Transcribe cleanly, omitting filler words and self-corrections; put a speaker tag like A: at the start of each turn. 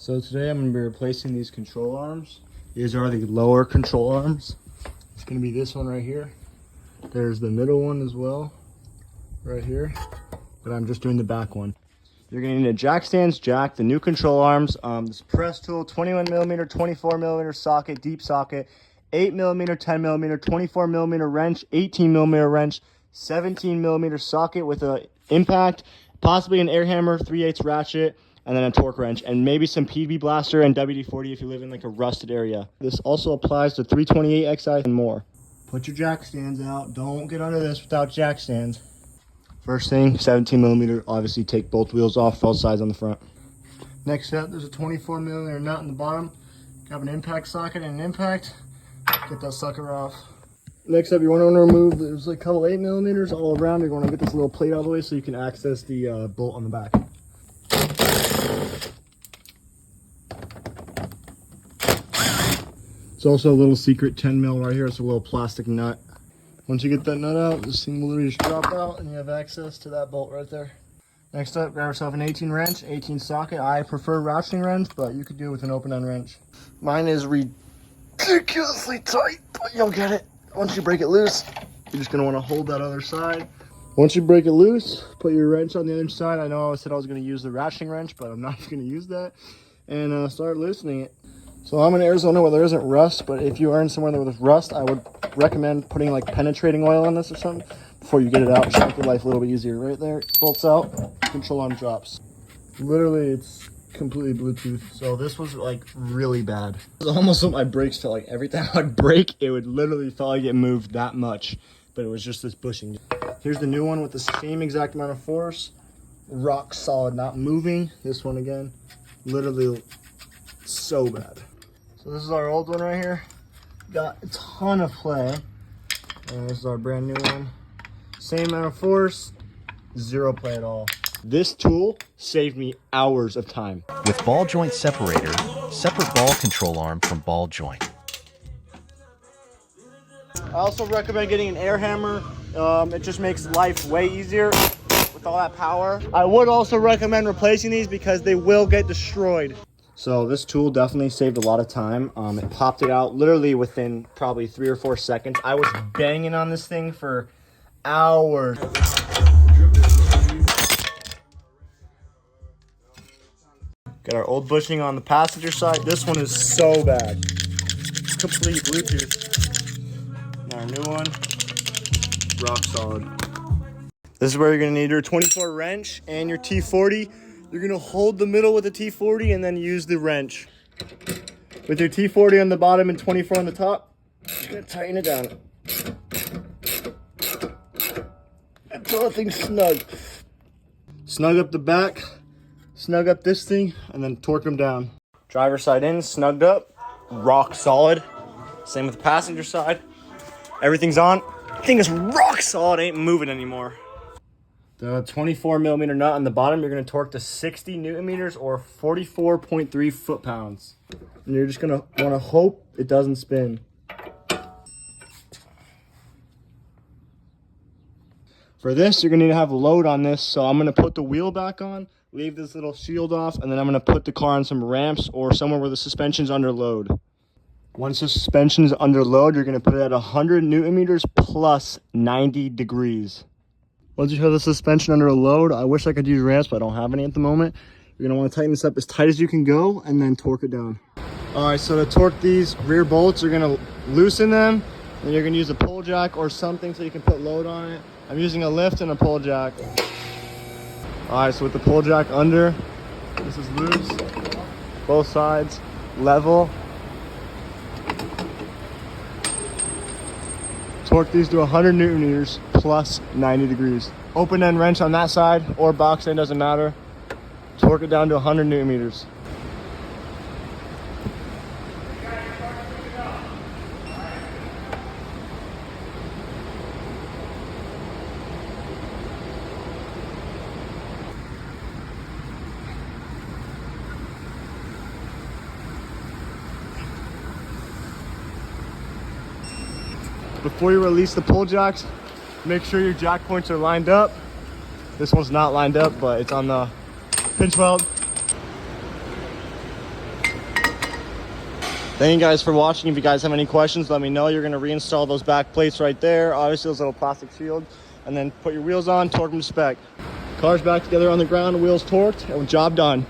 A: So today I'm going to be replacing these control arms. These are the lower control arms. It's going to be this one right here. There's the middle one as well, right here. But I'm just doing the back one. You're going to need a jack stands, jack, the new control arms, this press tool, 21mm, 24mm socket, deep socket, 8mm, 10mm, 24mm wrench, 18mm wrench, 17mm socket with a impact, possibly an air hammer, 3/8 ratchet, and then a torque wrench, and maybe some PV blaster and WD-40 if you live in like a rusted area. This also applies to 328 XI and more. Put your jack stands out. Don't get under this without jack stands. First thing, 17mm, obviously take both wheels off, both sides on the front. Next up, there's a 24mm nut in the bottom. Grab an impact socket and an impact. Get that sucker off. Next up, you want to remove, there's like a couple 8mm all around. You're going to get this little plate out of the way so you can access the bolt on the back. It's also a little secret 10mm right here. It's a little plastic nut. Once you get that nut out, this thing will literally just drop out and you have access to that bolt right there. Next up, grab yourself an 18 wrench, 18 socket. I prefer ratcheting wrench, but you could do it with an open end wrench. Mine is ridiculously tight, but you'll get it. Once you break it loose, you're just gonna wanna hold that other side. Once you break it loose, put your wrench on the other side. I know I said I was gonna use the ratcheting wrench, but I'm not gonna use that. And start loosening it. So I'm in Arizona where there isn't rust, but if you are in somewhere there with rust, I would recommend putting like penetrating oil on this or something before you get it out. Just make your life a little bit easier. Right there, bolts out, control arm drops. Literally, it's completely Bluetooth. So this was like really bad. It was almost what my brakes felt like. Every time I'd brake, it would literally feel like it moved that much, but it was just this bushing. Here's the new one with the same exact amount of force. Rock solid, not moving. This one again, literally so bad. So this is our old one right here. Got a ton of play. And this is our brand new one. Same amount of force, zero play at all. This tool saved me hours of time.
B: With ball joint separator, separate ball control arm from ball joint.
A: I also recommend getting an air hammer. It just makes life way easier with all that power. I would also recommend replacing these because they will get destroyed. So this tool definitely saved a lot of time. It popped it out literally within probably 3 or 4 seconds. I was banging on this thing for hours. Got our old bushing on the passenger side. This one is so bad. It's complete Bluetooth. Now our new one, rock solid. This is where you're gonna need your 24 wrench and your T40. You're gonna hold the middle with the T40 and then use the wrench. With your T40 on the bottom and 24 on the top, you're gonna tighten it down. Until that thing's snug. Snug up the back, snug up this thing, and then torque them down. Driver side in, snugged up, rock solid. Same with the passenger side. Everything's on. Thing is rock solid, ain't moving anymore. The 24mm nut on the bottom, you're going to torque to 60 Newton meters or 44.3 foot-pounds. And you're just going to want to hope it doesn't spin. For this, you're going to need to have load on this. So I'm going to put the wheel back on, leave this little shield off, and then I'm going to put the car on some ramps or somewhere where the suspension's under load. Once the suspension is under load, you're going to put it at 100 Newton meters plus 90 degrees. Once you have the suspension under a load, I wish I could use ramps, but I don't have any at the moment. You're gonna wanna tighten this up as tight as you can go and then torque it down. All right, so to torque these rear bolts, you're gonna loosen them and you're gonna use a pull jack or something so you can put load on it. I'm using a lift and a pull jack. All right, so with the pull jack under, this is loose, both sides, level. Torque these to 100 Newton meters plus 90 degrees. Open end wrench on that side or box end, doesn't matter. Torque it down to 100 Newton meters. Before you release the pull jacks, make sure your jack points are lined up. This one's not lined up, but it's on the pinch weld. Thank you guys for watching. If you guys have any questions, let me know. You're going to reinstall those back plates right there. Obviously, those little plastic shields. And then put your wheels on, torque them to spec. Car's back together on the ground, wheels torqued, and job done.